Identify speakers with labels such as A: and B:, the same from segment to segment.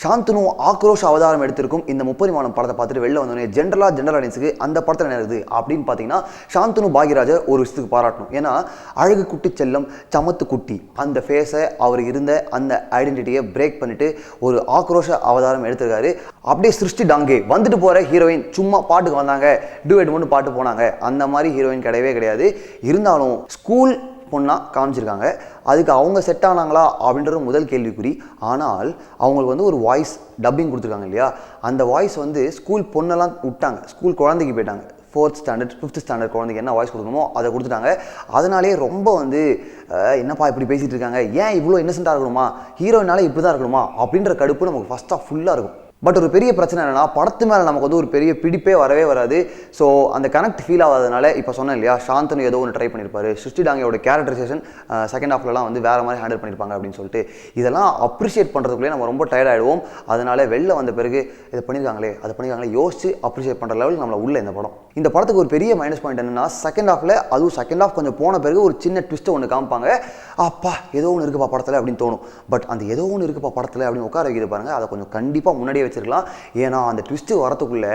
A: சாந்தனு ஆக்ரோஷ அவதாரம் எடுத்திருக்கும் இந்த முப்பரிமாணம் படத்தை பார்த்துட்டு வெளில வந்தோடனே ஜென்ரல் ஆடியன்ஸுக்கு அந்த படத்தில் என்ன இருக்குது அப்படின்னு பார்த்தீங்கன்னா சாந்தனு பாக்யராஜை ஒரு விஷயத்துக்கு பாராட்டணும். ஏன்னா அழகு குட்டி செல்லம் சமத்து குட்டி அந்த ஃபேஸை அவர் இருந்த அந்த ஐடென்டிட்டியை பிரேக் பண்ணிட்டு ஒரு ஆக்ரோஷ அவதாரம் எடுத்திருக்காரு. அப்படியே சிருஷ்டி டாங்கே வந்துட்டு போகிற ஹீரோயின் சும்மா பாட்டுக்கு வந்தாங்க டூயட் மட்டும் பாட்டு போனாங்க அந்த மாதிரி ஹீரோயின் கிடையவே கிடையாது. இருந்தாலும் ஸ்கூல் பொண்ணாக காமிச்சிருக்காங்க. அதுக்கு அவங்க செட் ஆனாங்களா அப்படின்றது முதல் கேள்விக்குறி. ஆனால் அவங்களுக்கு ஒரு வாய்ஸ் டப்பிங் கொடுத்துருக்காங்க இல்லையா, அந்த வாய்ஸ் ஸ்கூல் பொண்ணெல்லாம் விட்டாங்க, ஸ்கூல் குழந்தைக்கு போயிட்டாங்க. 4th ஸ்டாண்டர்ட் 5th ஸ்டாண்டர்ட் குழந்தைக்கு என்ன வாய்ஸ் கொடுக்கணுமோ அதை கொடுத்துட்டாங்க. அதனாலே ரொம்ப என்னப்பா இப்படி பேசிகிட்டு இருக்காங்க, ஏன் இவ்வளோ இன்னசென்ட்டாக இருக்கணுமா, ஹீரோயினாலே இப்படி தான் இருக்கணுமா அப்படின்ற கடுப்பு நமக்கு ஃபஸ்ட்டாக ஃபுல்லாக இருக்கும். பட் ஒரு பெரிய பிரச்சனை என்னென்னா படத்து மேலே நமக்கு ஒரு பெரிய பிடிப்பே வரவே வராது. ஸோ அந்த கனெக்ட் ஃபீல் ஆகாதனால இப்போ சொன்னேன் இல்லையா, சாந்தனு ஏதோ ஒன்று ட்ரை பண்ணியிருப்பாரு, சிருஷ்டி டாங்கோட கேரக்டரைசேஷன் செகண்ட் ஹாஃப்லலாம் வேறு மாதிரி ஹேண்டில் பண்ணியிருப்பாங்க அப்படின்னு சொல்லிட்டு இதெல்லாம் அப்ரிஷியேட் பண்ணுறதுக்குள்ளே நம்ம ரொம்ப டயர்ட் ஆகிடுவோம். அதனால வெளில வந்த பிறகு இதை பண்ணியிருக்காங்களே அதை பண்ணியிருக்காங்களே யோசிச்சு அப்ரிஷியேட் பண்ணுற லெவலுக்கு நம்மளை உள்ள இந்த படம். இந்த படத்துக்கு ஒரு பெரிய மைனஸ் பாயிண்ட் என்னென்னா செகண்ட் ஹாஃபில், அதுவும் செகண்ட் ஹாஃப் கொஞ்சம் போன பிறகு ஒரு சின்ன ட்விஸ்ட்டை ஒன்று காமிப்பாங்க. அப்பா ஏதோ ஒன்று இருக்குப்பா படத்தில் அப்படின்னு தோணும். பட் அந்த ஏதோ ஒன்று இருக்குப்பா படத்தில் அப்படின்னு உட்கார வைக்கிறது பாருங்கள், அதை கொஞ்சம் கண்டிப்பாக முன்னாடியே வச்சிருக்கலாம். ஏன்னா அந்த ட்விஸ்ட்டு வரத்துக்குள்ளே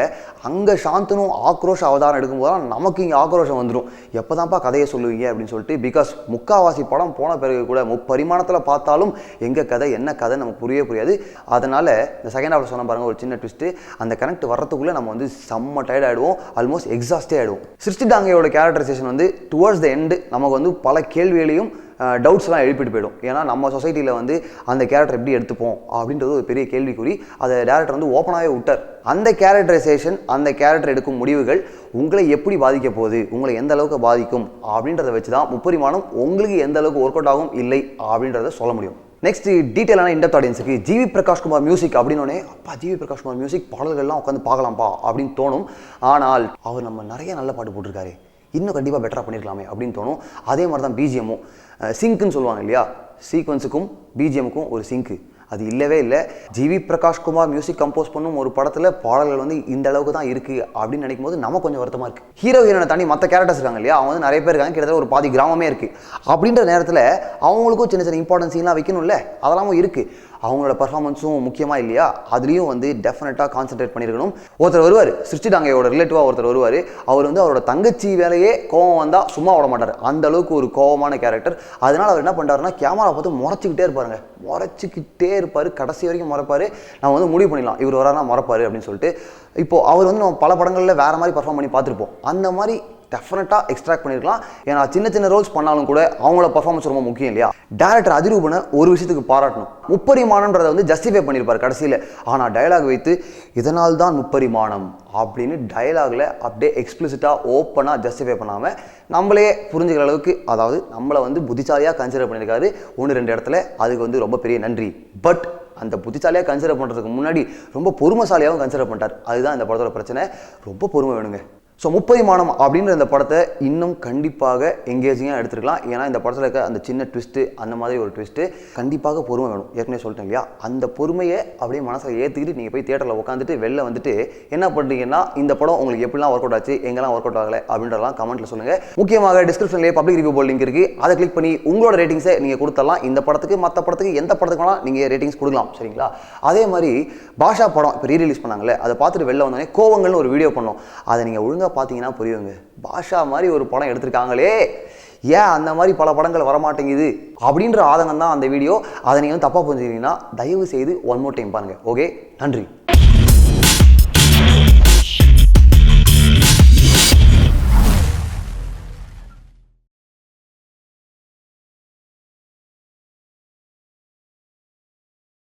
A: அங்கே சாந்தனு ஆக்ரோஷ அவதாரம் எடுக்கும்போது நமக்கு இங்கே ஆக்ரோஷம் வந்துடும், எப்போதான்ப்பா கதையை சொல்லுவீங்க அப்படின்னு சொல்லிட்டு. பிகாஸ் முக்காவாசி படம் போன பிறகு கூட முப்பரிமாணத்தில் பார்த்தாலும் எங்கள் கதை என்ன கதை நமக்கு புரியாது. அதனால் இந்த செகண்ட் ஹாஃபில் சொன்ன பாருங்கள் ஒரு சின்ன ட்விஸ்ட்டு, அந்த கனெக்ட் வரத்துக்குள்ளே நம்ம செம்ம டயர்ட் ஆகிடுவோம், ஆல்மோஸ்ட் எக்ஸாஸ்டே ஆகிடுவோம். சிருஷ்டி டாங்கோட கேரக்டரைசேஷன் டுவர்ட்ஸ் த எண்டு நமக்கு பல கேள்விகளையும் டவுட்ஸ்லாம் எழுப்பிட்டு போயிடும். ஏன்னா நம்ம சொசைட்டியில் அந்த கேரக்டர் எப்படி எடுத்துப்போம் அப்படின்றது ஒரு பெரிய கேள்விக்குறி. அதை டேரக்டர் ஓப்பனாகவே விட்டார். அந்த கேரக்டரைசேஷன், அந்த கேரக்டர் எடுக்கும் முடிவுகள் உங்களை எப்படி பாதிக்க போகுது, உங்களை எந்த அளவுக்கு பாதிக்கும் அப்படின்றத வச்சு தான் முப்பரிமாணம் உங்களுக்கு எந்த அளவுக்கு ஒர்க் அவுட் ஆகும் இல்லை அப்படின்றத சொல்ல முடியும். நெக்ஸ்ட் டீட்டெயிலான இன்டெப்த் ஆடியன்ஸுக்கு ஜிவி பிரகாஷ் குமார் மியூசிக் அப்படின்னோடனே அப்பா ஜிவி பிரகாஷ் குமார் மியூசிக் பாடல்கள்லாம் உட்காந்து பார்க்கலாம்ப்பா அப்படின்னு தோணும். ஆனால் அவர் நம்ம நிறைய நல்ல பாட்டு போட்டிருக்காரு, இன்னும் கண்டிப்பாக பெட்டராக பண்ணியிருக்கலாமே அப்படின்னு தோணும். அதே மாதிரி தான் பிஜிஎம்மும் சிங்க்குன்னு சொல்லுவாங்க இல்லையா, சீக்வன்ஸுக்கும் பிஜிஎம்முக்கும் ஒரு சிங்க்கு அது இல்லவே இல்லை. ஜிவி பிரகாஷ் குமார் மியூசிக் கம்போஸ் பண்ணும் ஒரு படத்தில் பாடல்கள் இந்த அளவுக்கு தான் இருக்குது அப்படின்னு நினைக்கும் போது நம்ம கொஞ்சம் வருத்தமாக இருக்குது. ஹீரோ ஹீரோனை தாண்டி மற்ற கேரக்டர்ஸ் இருக்காங்க இல்லையா, அவங்க நிறைய பேர் இருக்காங்க, கிட்டத்தட்ட ஒரு பாதி கிராமமே இருக்குது. அப்படின்ற நேரத்தில் அவங்களுக்கும் சின்ன சின்ன இம்பார்ட்டன்ஸிங்லாம் வைக்கணும்ல, அதெல்லாம் இருக்குது. அவங்களோட பர்ஃபார்மன்ஸும் முக்கியமாக இல்லையா, அதுலேயும் டெஃபினட்டாக கான்சென்ட்ரேட் பண்ணியிருக்கணும். ஒருத்தர் வருவார், சிருஷ்டி டாங்கோட ரிலேட்டிவாக ஒருத்தர் வருவார். அவர் அவரோட தங்கச்சி வேலையே கோவம் வந்தால் சும்மா விட மாட்டார், அந்த அளவுக்கு ஒரு கோவமான கேரக்டர். அதனால் அவர் என்ன பண்ணுறாருன்னா கேமரா பார்த்து முறைச்சிக்கிட்டே இருப்பார், கடைசி வரைக்கும் முறைப்பார். நம்ம முடிவு பண்ணிடலாம் இவர் வரானா முறைப்பார் அப்படின்னு சொல்லிட்டு. இப்போது அவர் நம்ம பல படங்களில் வேறு மாதிரி பர்ஃபார்ம் பண்ணி பார்த்துருப்போம், அந்த மாதிரி டெஃபினட்டாக எக்ஸ்ட்ராக்ட் பண்ணியிருக்கலாம். ஏன்னா சின்ன சின்ன ரோல்ஸ் பண்ணாலும் கூட அவங்களோட பர்ஃபார்மன்ஸ் ரொம்ப முக்கியம் இல்லையா. டேரக்டர் அதிரூபனை ஒரு விஷயத்துக்கு பாராட்டணும், முப்பரிமாணம்ன்றதை ஜஸ்டிஃபை பண்ணியிருப்பார் கடைசியில். ஆனால் டயலாக் வைத்து இதனால் தான் முப்பரிமாணம் அப்படின்னு டயலாகில் அப்படியே எக்ஸ்பிளிசிட்டாக ஓப்பனாக ஜஸ்டிஃபை பண்ணாமல் நம்மளே புரிஞ்சுக்கிற அளவுக்கு, அதாவது நம்மளை புத்திசாலியாக கன்சிடர் பண்ணியிருக்காரு 1-2 இடத்துல. அதுக்கு ரொம்ப பெரிய நன்றி. பட் அந்த புத்திசாலியாக கன்சிடர் பண்ணுறதுக்கு முன்னாடி ரொம்ப பொறுமைசாலியாகவும் கன்சிடர் பண்ணிட்டார். அதுதான் இந்த படத்தோட பிரச்சனை, ரொம்ப பொறுமை வேணுங்க. ஸோ முப்பரிமாணம் அப்படின்ற இந்த படத்தை இன்னும் கண்டிப்பாக எங்கேஜிங்காக எடுத்துருக்கலாம். ஏன்னா இந்த படத்தில் இருக்க அந்த சின்ன ட்விஸ்ட்டு, அந்த மாதிரி ஒரு ட்விஸ்ட்டு கண்டிப்பாக பொறுமை வேணும். ஏற்கனவே சொல்லிட்டேன் இல்லையா, அந்த பொறுமையை அப்படியே மனசில் ஏற்றிக்கிட்டு நீங்கள் போய் தியேட்டரில் உட்காந்துட்டு வெளில என்ன பண்ணுறீங்கன்னா இந்த படம் உங்களுக்கு எப்படிலாம் ஒர்க் அவுட் ஆச்சு, எங்கெல்லாம் ஒர்க் அவுட் ஆகலை அப்படின்றலாம் கமெண்ட்டில் சொல்லுங்கள். முக்கியமாக டிஸ்கிரிப்ஷன்லேயே பப்ளிக் ரிவ்யூ போர்டு லிங்க் இருக்குது, அதை கிளிக் பண்ணி உங்களோட ரேட்டிங்ஸை நீங்கள் கொடுத்துடலாம். இந்த படத்துக்கு மற்ற படத்துக்கு எந்த படத்துக்கு வேணால் நீங்கள் ரேட்டிங்ஸ் கொடுக்கலாம், சரிங்களா. அதே மாதிரி பாஷா படம் இப்போ ரீரிலீஸ் பண்ணாங்களே, அதை பார்த்துட்டு வெளில வந்தோடனே கோவங்கள்னு ஒரு வீடியோ பண்ணோம். அதை நீங்கள் ஒழுங்காக பார்த்தீங்கன்னா புரியுங்க, பாஷா மாதிரி ஒரு படம் எடுத்திருக்காங்களே, ஏன் அந்த மாதிரி பல படங்கள் வரமாட்டேங்குது அப்படின்ற ஆதங்கம் தான் அந்த வீடியோ. அதை நீங்கள் தப்பாக புரிஞ்சுக்கிட்டீங்கன்னா தயவு செய்து ஒன் மோர் டைம் பாருங்கள். ஓகே, நன்றி.